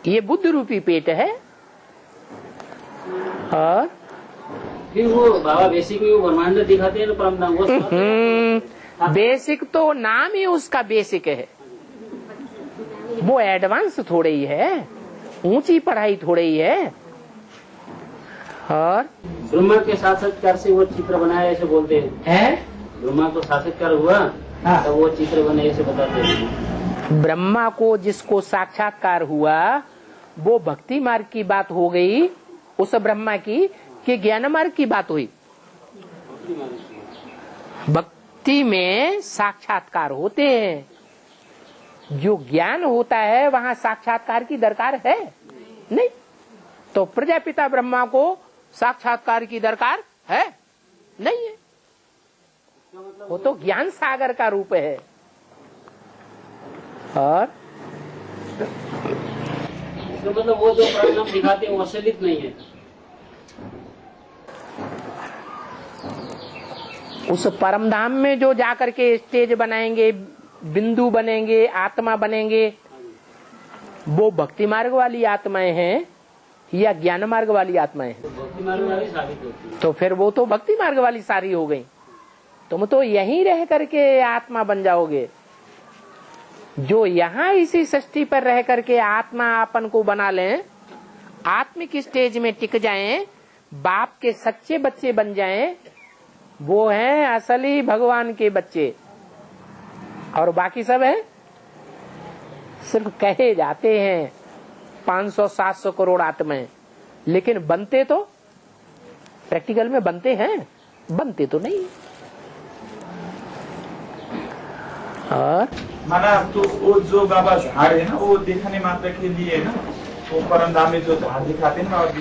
ये बुद्ध रूपी पेट है। और फिर वो बाबा बेसिक में वो ब्रह्मांड दिखाते हैं परम धाम, वो बेसिक तो नाम ही उसका बेसिक है, वो एडवांस थोड़े ही है, ऊंची पढ़ाई थोड़े ही है। और ब्रह्मा के साक्षात्कार से वो चित्र बनाया ऐसे बोलते हैं, ब्रह्मा को साक्षात्कार हुआ तो वो चित्र बने ऐसे बताते हैं। ब्रह्मा को जिसको साक्षात्कार हुआ वो भक्ति मार्ग की बात हो गई उस ब्रह्मा की, कि ज्ञान मार्ग की बात हुई? भक्ति में साक्षात्कार होते हैं, जो ज्ञान होता है वहाँ साक्षात्कार की दरकार है नहीं। तो प्रजापिता ब्रह्मा को साक्षात्कार की दरकार है नहीं है, वो तो ज्ञान सागर का रूप है। और मतलब वो जो परिणाम दिखाते हैं वो असलित नहीं है। उस परम धाम में जो जाकर के स्टेज बनाएंगे, बिंदु बनेंगे, आत्मा बनेंगे, वो भक्ति मार्ग वाली आत्माएं हैं या ज्ञान मार्ग वाली आत्माएं हैं? भक्ति मार्ग वाली साबित होती है। तो फिर वो तो भक्ति मार्ग वाली सारी हो गई। तुम तो यहीं रह करके आत्मा बन जाओगे। जो यहाँ इसी सृष्टि पर रह करके आत्मा अपन को बना लें, आत्मिक स्टेज में टिक जाएं, बाप के सच्चे बच्चे बन जाएं, वो हैं असली भगवान के बच्चे। और बाकी सब है सिर्फ कहे जाते हैं 500-700 करोड़ आत्माएं, लेकिन बनते तो प्रैक्टिकल में बनते हैं, बनते तो नहीं। और माना तो वो जो बाबा झाड़ है ना, वो दिखाने मात्र के लिए है ना, वो परम धाम में जो झाड़ दिखाते हैं ना, और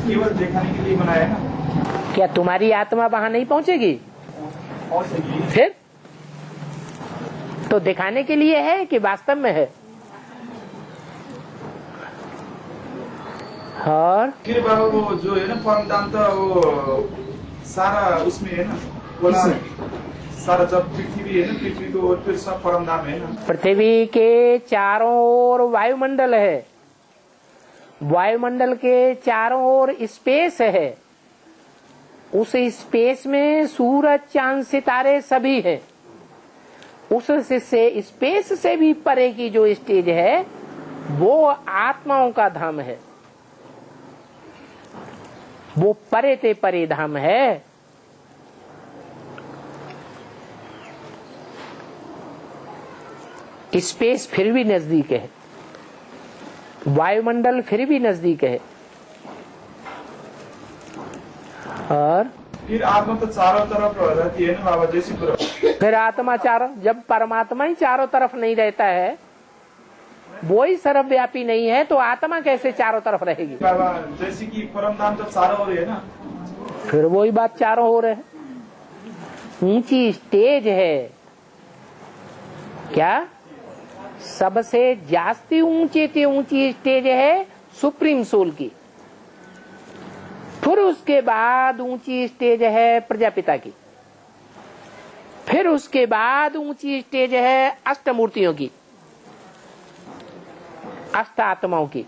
केवल दिखाने के लिए बनाया है ना। क्या तुम्हारी आत्मा वहां नहीं पहुंचेगी? पहुंचेगी। फिर तो दिखाने के लिए है कि वास्तव में है? और फिर बाबा वो जो है ना परम धाम, तो वो सारा उसमें है ना, बोला सारा जब पृथ्वी है ना, पृथ्वी को फिर सब परम धाम है ना। पृथ्वी के चारों ओर वायुमंडल है, वायुमंडल के चारों ओर स्पेस है, उस स्पेस में सूरज चांद सितारे सभी हैं। उस से स्पेस से भी परे की जो स्टेज है वो आत्माओं का धाम है, वो परे ते परे धाम है। स्पेस फिर भी नजदीक है, वायुमंडल फिर भी नजदीक है। और फिर आत्मा तो चारों तरफ रहती है ना बाबा, जैसी फिर आत्मा चारों, जब परमात्मा ही चारों तरफ नहीं रहता है, वो ही सर्वव्यापी नहीं है, तो आत्मा कैसे चारों तरफ रहेगी? बाबा जैसे कि परम धाम तो चारों ओर है ना, फिर वही बात चारों ओर है। ऊंची स्टेज है क्या? सबसे जास्ती ऊंचे से ऊंची स्टेज है सुप्रीम सोल की। फिर उसके बाद ऊंची स्टेज है प्रजापिता की। फिर उसके बाद ऊंची स्टेज है अष्टमूर्तियों की, अष्ट आत्माओं की।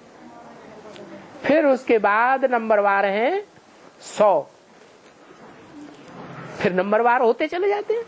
फिर उसके बाद नंबरवार हैं 100। फिर नंबरवार होते चले जाते हैं।